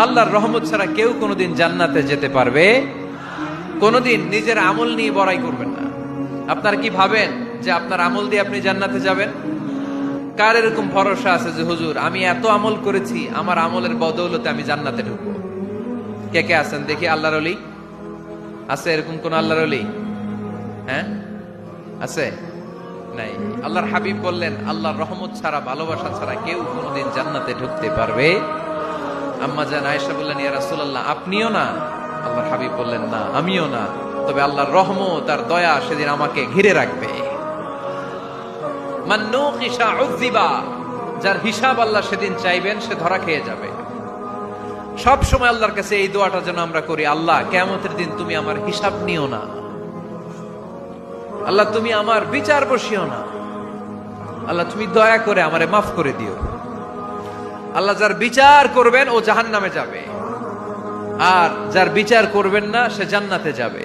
আল্লাহর রহমত ছাড়া কেউ কোনোদিন জান্নাতে যেতে পারবে? কোনোদিন নিজের আমল নিয়ে বড়াই করবেন না। আপনারা কি ভাবেন যে আপনার আমল দিয়ে আপনি জান্নাতে যাবেন? কার এরকম ভরসা আছে যে হুজুর আমি এত আমল করেছি, আমার আমলের বদৌলতে আমি জান্নাতে ঢুকবো? কে কে আছেন দেখি আল্লাহর ওলি? আছে এরকম কোন আল্লাহর ওলি? হ্যাঁ আছে? নাই। আল্লাহর হাবিব বললেন আল্লাহর রহমত ছাড়া, ভালোবাসা ছাড়া কেউ কোনোদিন জান্নাতে ঢুকতে পারবে? আম্মা জান আয়েশা বললেন ইয়া রাসূলুল্লাহ আপনিও না? আল্লাহর হাবিব বললেন না আমিও না, তবে আল্লাহর রহমত আর দয়া সেদিন আমাকে ঘিরে রাখবে। মান নুকিশা উযিবা, যার হিসাব আল্লাহ সেদিন চাইবেন সে ধরা খেয়ে যাবে। সব সময় আল্লাহর কাছে এই দোয়াটা যেন আমরা করি, আল্লাহ কিয়ামতের দিন তুমি আমার হিসাব নিও না, আল্লাহ তুমি আমার বিচার বসিও না, আল্লাহ তুমি দয়া করে আমারে মাফ করে দিও। আল্লাহ যার বিচার করবেন ও জাহান্নামে যাবে, আর যার বিচার করবেন না সে জান্নাতে যাবে।